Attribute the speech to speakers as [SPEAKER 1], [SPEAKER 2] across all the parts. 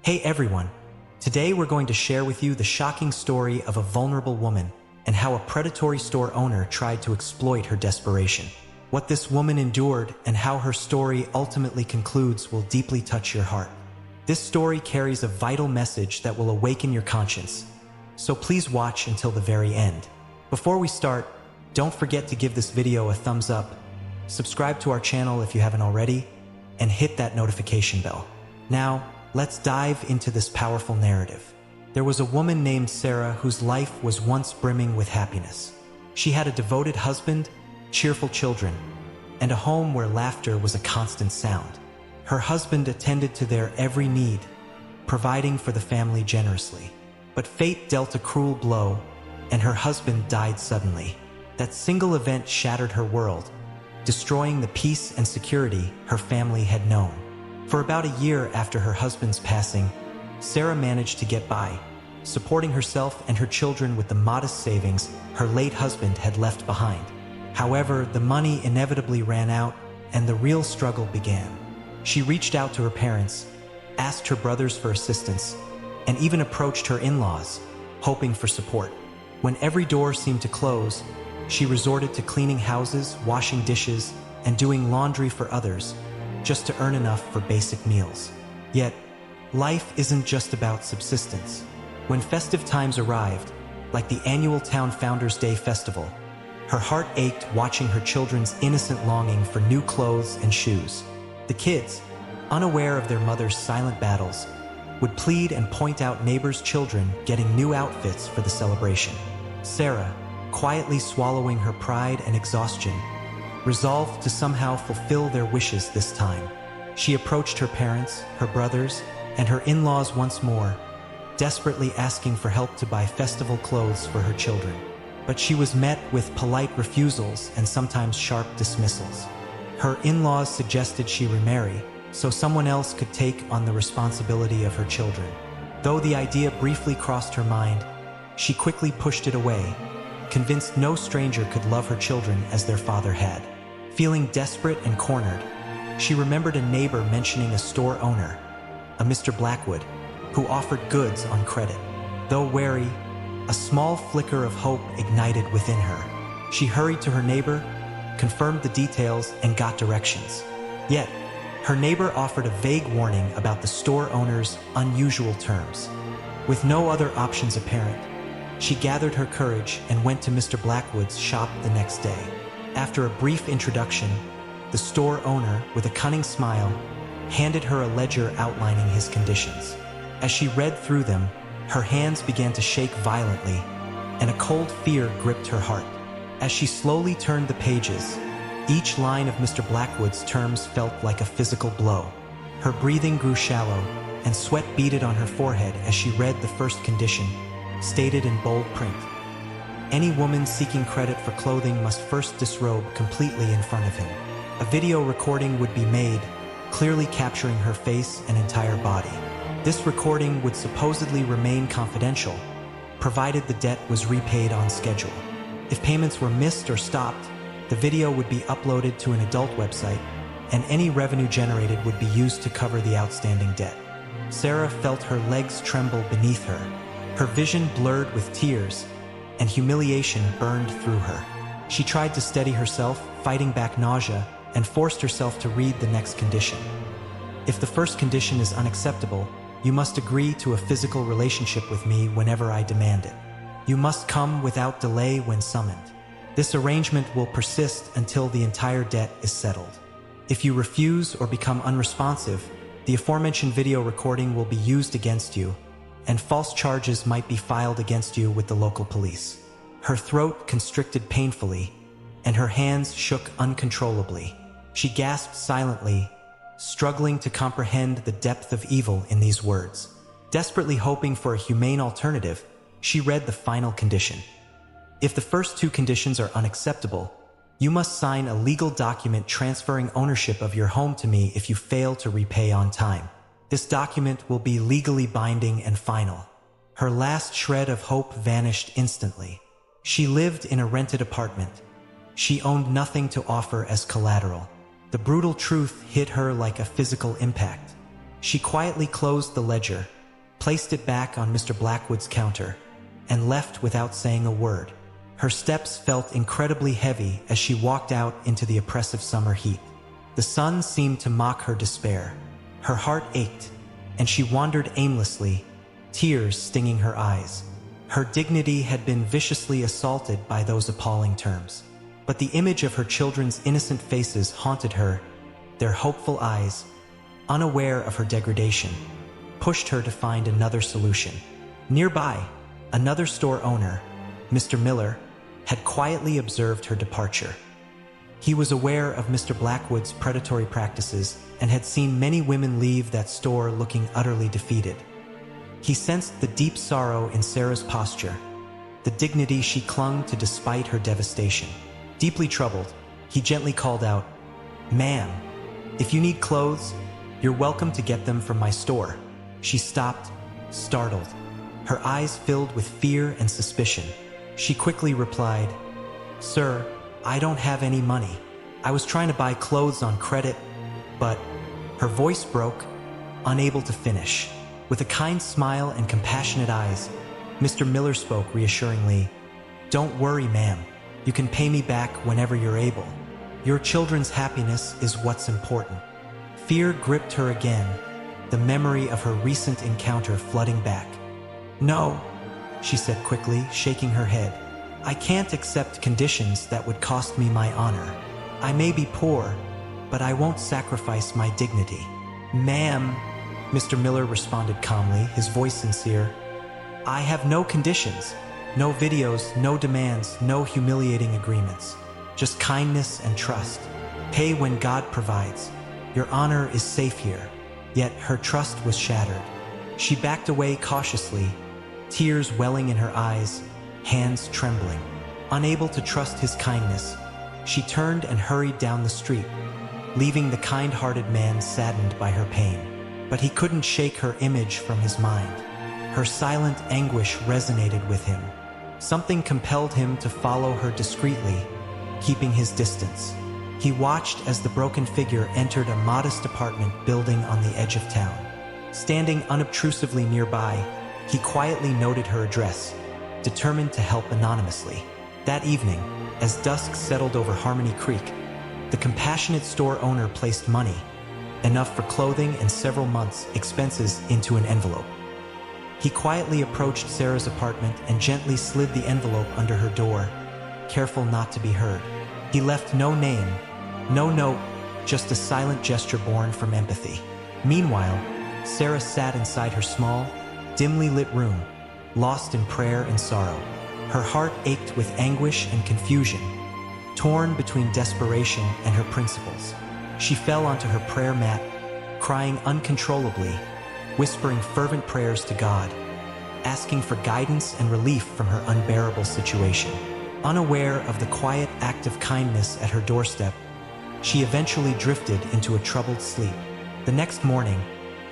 [SPEAKER 1] Hey everyone! Today we're going to share with you the shocking story of a vulnerable woman and how a predatory store owner tried to exploit her desperation. What this woman endured and how her story ultimately concludes will deeply touch your heart. This story carries a vital message that will awaken your conscience, so please watch until the very end. Before we start, don't forget to give this video a thumbs up, subscribe to our channel if you haven't already, and hit that notification bell. Now, let's dive into this powerful narrative. There was a woman named Sarah whose life was once brimming with happiness. She had a devoted husband, cheerful children, and a home where laughter was a constant sound. Her husband attended to their every need, providing for the family generously. But fate dealt a cruel blow, and her husband died suddenly. That single event shattered her world, destroying the peace and security her family had known. For about a year after her husband's passing, Sarah managed to get by, supporting herself and her children with the modest savings her late husband had left behind. However, the money inevitably ran out, and the real struggle began. She reached out to her parents, asked her brothers for assistance, and even approached her in-laws, hoping for support. When every door seemed to close, she resorted to cleaning houses, washing dishes, and doing laundry for others, just to earn enough for basic meals. Yet, life isn't just about subsistence. When festive times arrived, like the annual Town Founders Day festival, her heart ached watching her children's innocent longing for new clothes and shoes. The kids, unaware of their mother's silent battles, would plead and point out neighbors' children getting new outfits for the celebration. Sarah, quietly swallowing her pride and exhaustion, resolved to somehow fulfill their wishes this time. She approached her parents, her brothers, and her in-laws once more, desperately asking for help to buy festival clothes for her children. But she was met with polite refusals and sometimes sharp dismissals. Her in-laws suggested she remarry, so someone else could take on the responsibility of her children. Though the idea briefly crossed her mind, she quickly pushed it away, convinced no stranger could love her children as their father had. Feeling desperate and cornered, she remembered a neighbor mentioning a store owner, a Mr. Blackwood, who offered goods on credit. Though wary, a small flicker of hope ignited within her. She hurried to her neighbor, confirmed the details, and got directions. Yet, her neighbor offered a vague warning about the store owner's unusual terms. With no other options apparent, she gathered her courage and went to Mr. Blackwood's shop the next day. After a brief introduction, the store owner, with a cunning smile, handed her a ledger outlining his conditions. As she read through them, her hands began to shake violently, and a cold fear gripped her heart. As she slowly turned the pages, each line of Mr. Blackwood's terms felt like a physical blow. Her breathing grew shallow, and sweat beaded on her forehead as she read the first condition, stated in bold print. Any woman seeking credit for clothing must first disrobe completely in front of him. A video recording would be made, clearly capturing her face and entire body. This recording would supposedly remain confidential, provided the debt was repaid on schedule. If payments were missed or stopped, the video would be uploaded to an adult website, and any revenue generated would be used to cover the outstanding debt. Sarah felt her legs tremble beneath her. Her vision blurred with tears, and humiliation burned through her. She tried to steady herself, fighting back nausea, and forced herself to read the next condition. If the first condition is unacceptable, you must agree to a physical relationship with me whenever I demand it. You must come without delay when summoned. This arrangement will persist until the entire debt is settled. If you refuse or become unresponsive, the aforementioned video recording will be used against you, and false charges might be filed against you with the local police. Her throat constricted painfully, and her hands shook uncontrollably. She gasped silently, struggling to comprehend the depth of evil in these words. Desperately hoping for a humane alternative, she read the final condition. If the first two conditions are unacceptable, you must sign a legal document transferring ownership of your home to me if you fail to repay on time. This document will be legally binding and final. Her last shred of hope vanished instantly. She lived in a rented apartment. She owned nothing to offer as collateral. The brutal truth hit her like a physical impact. She quietly closed the ledger, placed it back on Mr. Blackwood's counter, and left without saying a word. Her steps felt incredibly heavy as she walked out into the oppressive summer heat. The sun seemed to mock her despair. Her heart ached, and she wandered aimlessly, tears stinging her eyes. Her dignity had been viciously assaulted by those appalling terms. But the image of her children's innocent faces haunted her, their hopeful eyes, unaware of her degradation, pushed her to find another solution. Nearby, another store owner, Mr. Miller, had quietly observed her departure. He was aware of Mr. Blackwood's predatory practices and had seen many women leave that store looking utterly defeated. He sensed the deep sorrow in Sarah's posture, the dignity she clung to despite her devastation. Deeply troubled, he gently called out, "Ma'am, if you need clothes, you're welcome to get them from my store." She stopped, startled, her eyes filled with fear and suspicion. She quickly replied, "Sir, I don't have any money. I was trying to buy clothes on credit, but..." Her voice broke, unable to finish. With a kind smile and compassionate eyes, Mr. Miller spoke reassuringly, "Don't worry, ma'am. You can pay me back whenever you're able. Your children's happiness is what's important." Fear gripped her again, the memory of her recent encounter flooding back. "No," she said quickly, shaking her head. "I can't accept conditions that would cost me my honor. I may be poor, but I won't sacrifice my dignity." "Ma'am," Mr. Miller responded calmly, his voice sincere, "I have no conditions, no videos, no demands, no humiliating agreements. Just kindness and trust. Pay when God provides. Your honor is safe here." Yet her trust was shattered. She backed away cautiously, tears welling in her eyes, hands trembling. Unable to trust his kindness, she turned and hurried down the street, leaving the kind-hearted man saddened by her pain. But he couldn't shake her image from his mind. Her silent anguish resonated with him. Something compelled him to follow her discreetly, keeping his distance. He watched as the broken figure entered a modest apartment building on the edge of town. Standing unobtrusively nearby, he quietly noted her address, determined to help anonymously. That evening, as dusk settled over Harmony Creek, the compassionate store owner placed money, enough for clothing and several months' expenses, into an envelope. He quietly approached Sarah's apartment and gently slid the envelope under her door, careful not to be heard. He left no name, no note, just a silent gesture born from empathy. Meanwhile, Sarah sat inside her small, dimly lit room, lost in prayer and sorrow. Her heart ached with anguish and confusion, torn between desperation and her principles. She fell onto her prayer mat, crying uncontrollably, whispering fervent prayers to God, asking for guidance and relief from her unbearable situation. Unaware of the quiet act of kindness at her doorstep, she eventually drifted into a troubled sleep. The next morning,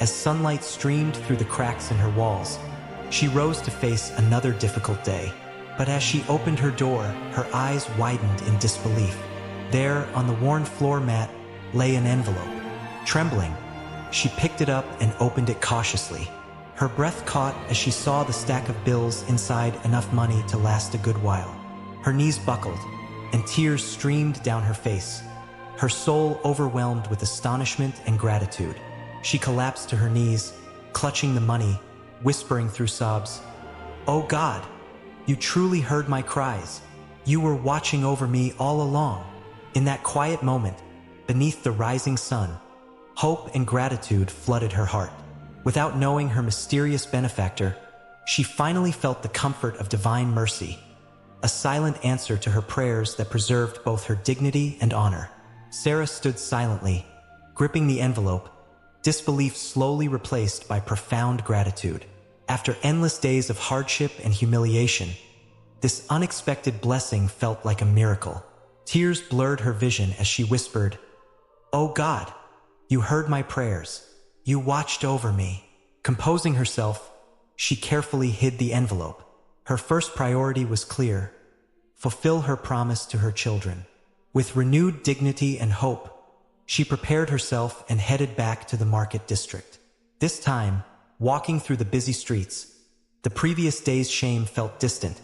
[SPEAKER 1] as sunlight streamed through the cracks in her walls, she rose to face another difficult day. But as she opened her door, her eyes widened in disbelief. There, on the worn floor mat, lay an envelope. Trembling, she picked it up and opened it cautiously. Her breath caught as she saw the stack of bills inside, enough money to last a good while. Her knees buckled, and tears streamed down her face, her soul overwhelmed with astonishment and gratitude. She collapsed to her knees, clutching the money, whispering through sobs, "Oh God, you truly heard my cries. You were watching over me all along." In that quiet moment, beneath the rising sun, hope and gratitude flooded her heart. Without knowing her mysterious benefactor, she finally felt the comfort of divine mercy, a silent answer to her prayers that preserved both her dignity and honor. Sarah stood silently, gripping the envelope, disbelief slowly replaced by profound gratitude. After endless days of hardship and humiliation, this unexpected blessing felt like a miracle. Tears blurred her vision as she whispered, "Oh God, you heard my prayers. You watched over me." Composing herself, she carefully hid the envelope. Her first priority was clear: fulfill her promise to her children. With renewed dignity and hope, she prepared herself and headed back to the market district. This time, walking through the busy streets, the previous day's shame felt distant,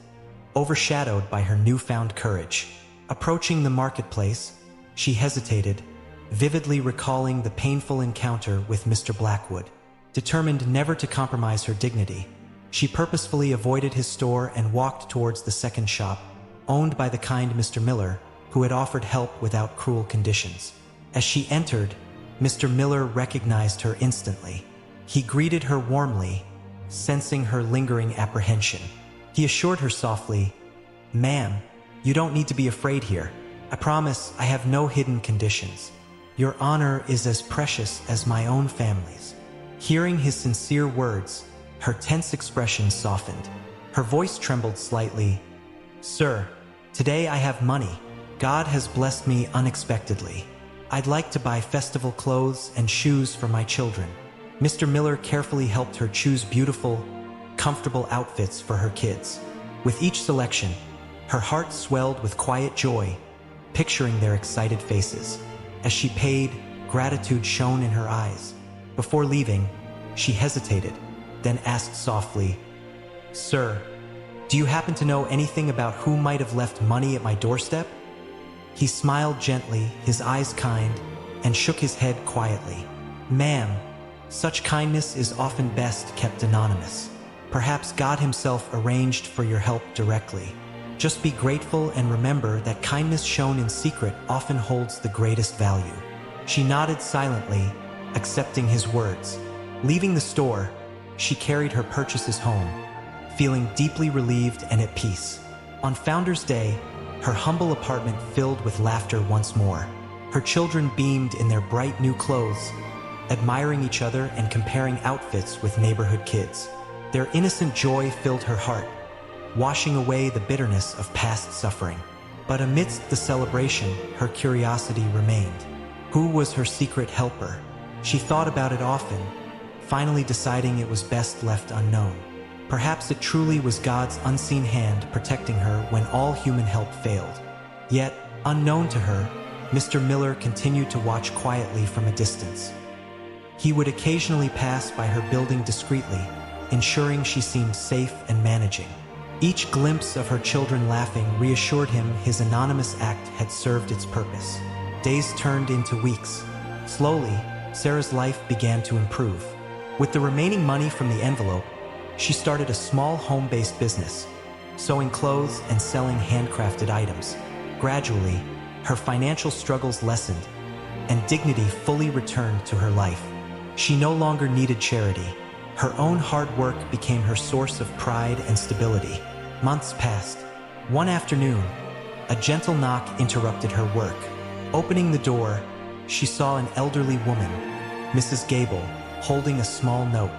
[SPEAKER 1] overshadowed by her newfound courage. Approaching the marketplace, she hesitated, vividly recalling the painful encounter with Mr. Blackwood. Determined never to compromise her dignity, she purposefully avoided his store and walked towards the second shop, owned by the kind Mr. Miller, who had offered help without cruel conditions. As she entered, Mr. Miller recognized her instantly. He greeted her warmly, sensing her lingering apprehension. He assured her softly, "Ma'am, you don't need to be afraid here. I promise I have no hidden conditions. Your honor is as precious as my own family's." Hearing his sincere words, her tense expression softened. Her voice trembled slightly. "Sir, today I have money. God has blessed me unexpectedly. I'd like to buy festival clothes and shoes for my children." Mr. Miller carefully helped her choose beautiful, comfortable outfits for her kids. With each selection, her heart swelled with quiet joy, picturing their excited faces. As she paid, gratitude shone in her eyes. Before leaving, she hesitated, then asked softly, "Sir, do you happen to know anything about who might have left money at my doorstep?" He smiled gently, his eyes kind, and shook his head quietly. "Ma'am, such kindness is often best kept anonymous. Perhaps God himself arranged for your help directly. Just be grateful and remember that kindness shown in secret often holds the greatest value." She nodded silently, accepting his words. Leaving the store, she carried her purchases home, feeling deeply relieved and at peace. On Founder's Day, her humble apartment filled with laughter once more. Her children beamed in their bright new clothes, admiring each other and comparing outfits with neighborhood kids. Their innocent joy filled her heart, washing away the bitterness of past suffering. But amidst the celebration, her curiosity remained. Who was her secret helper? She thought about it often, finally deciding it was best left unknown. Perhaps it truly was God's unseen hand protecting her when all human help failed. Yet, unknown to her, Mr. Miller continued to watch quietly from a distance. He would occasionally pass by her building discreetly, ensuring she seemed safe and managing. Each glimpse of her children laughing reassured him his anonymous act had served its purpose. Days turned into weeks. Slowly, Sarah's life began to improve. With the remaining money from the envelope, she started a small home-based business, sewing clothes and selling handcrafted items. Gradually, her financial struggles lessened, and dignity fully returned to her life. She no longer needed charity. Her own hard work became her source of pride and stability. Months passed. One afternoon, a gentle knock interrupted her work. Opening the door, she saw an elderly woman, Mrs. Gable, holding a small note.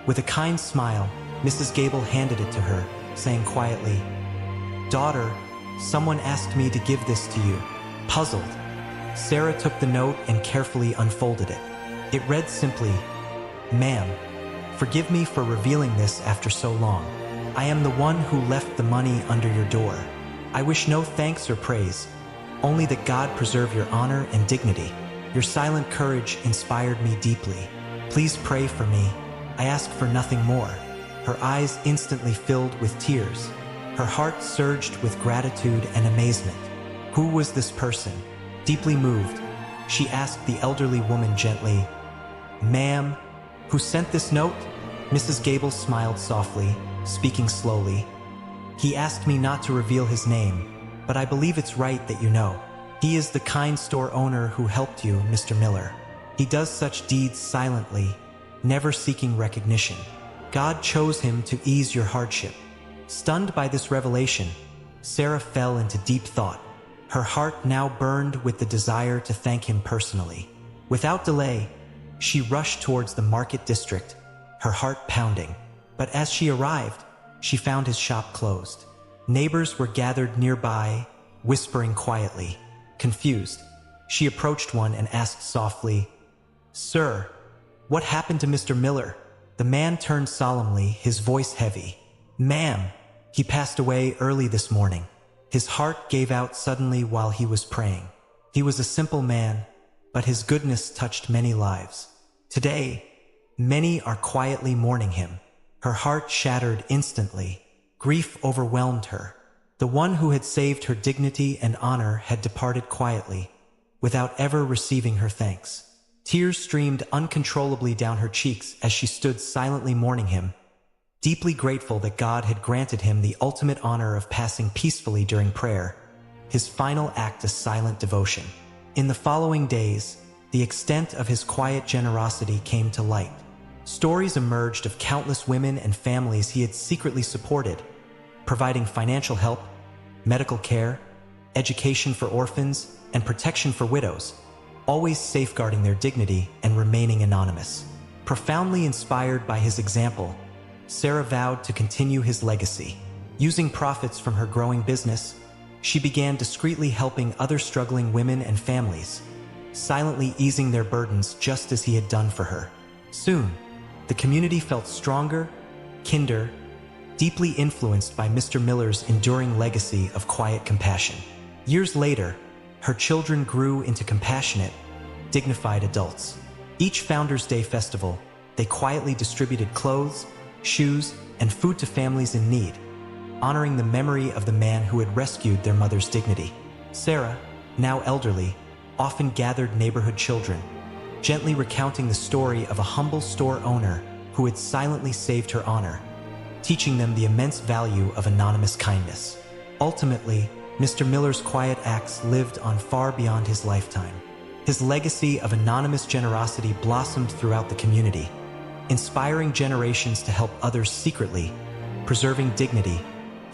[SPEAKER 1] With a kind smile, Mrs. Gable handed it to her, saying quietly, "Daughter, someone asked me to give this to you." Puzzled, Sarah took the note and carefully unfolded it. It read simply, "Ma'am, forgive me for revealing this after so long. I am the one who left the money under your door. I wish no thanks or praise, only that God preserve your honor and dignity. Your silent courage inspired me deeply. Please pray for me. I ask for nothing more." Her eyes instantly filled with tears. Her heart surged with gratitude and amazement. Who was this person? Deeply moved, she asked the elderly woman gently, "Ma'am, who sent this note?" Mrs. Gable smiled softly, speaking slowly. "He asked me not to reveal his name, but I believe it's right that you know. He is the kind store owner who helped you, Mr. Miller. He does such deeds silently, never seeking recognition. God chose him to ease your hardship." Stunned by this revelation, Sarah fell into deep thought. Her heart now burned with the desire to thank him personally. Without delay, she rushed towards the market district, her heart pounding. But as she arrived, she found his shop closed. Neighbors were gathered nearby, whispering quietly. Confused, she approached one and asked softly, "Sir, what happened to Mr. Miller?" The man turned solemnly, his voice heavy. "Ma'am, he passed away early this morning. His heart gave out suddenly while he was praying. He was a simple man, but his goodness touched many lives. Today, Many are quietly mourning him. Her heart shattered instantly. Grief overwhelmed her. The one who had saved her dignity and honor had departed quietly, without ever receiving her thanks. Tears streamed uncontrollably down her cheeks as she stood silently mourning him, deeply grateful that God had granted him the ultimate honor of passing peacefully during prayer, his final act of silent devotion. In the following days, the extent of his quiet generosity came to light. Stories emerged of countless women and families he had secretly supported, providing financial help, medical care, education for orphans, and protection for widows, always safeguarding their dignity and remaining anonymous. Profoundly inspired by his example, Sarah vowed to continue his legacy. Using profits from her growing business, she began discreetly helping other struggling women and families, silently easing their burdens just as he had done for her. Soon, the community felt stronger, kinder, deeply influenced by Mr. Miller's enduring legacy of quiet compassion. Years later, her children grew into compassionate, dignified adults. Each Founders Day festival, they quietly distributed clothes, shoes, and food to families in need, honoring the memory of the man who had rescued their mother's dignity. Sarah, now elderly, often gathered neighborhood children, gently recounting the story of a humble store owner who had silently saved her honor, teaching them the immense value of anonymous kindness. Ultimately, Mr. Miller's quiet acts lived on far beyond his lifetime. His legacy of anonymous generosity blossomed throughout the community, inspiring generations to help others secretly, preserving dignity,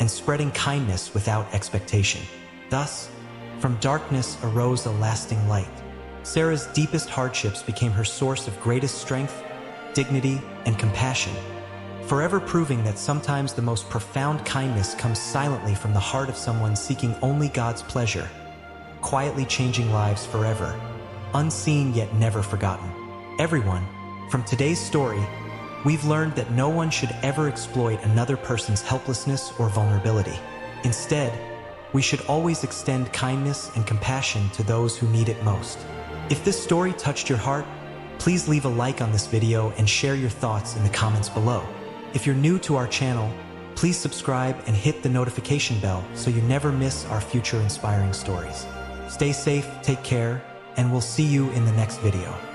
[SPEAKER 1] and spreading kindness without expectation. Thus, from darkness arose a lasting light. Sarah's deepest hardships became her source of greatest strength, dignity, and compassion, forever proving that sometimes the most profound kindness comes silently from the heart of someone seeking only God's pleasure, quietly changing lives forever, unseen yet never forgotten. Everyone, from today's story, we've learned that no one should ever exploit another person's helplessness or vulnerability. Instead, we should always extend kindness and compassion to those who need it most. If this story touched your heart, please leave a like on this video and share your thoughts in the comments below. If you're new to our channel, please subscribe and hit the notification bell so you never miss our future inspiring stories. Stay safe, take care, and we'll see you in the next video.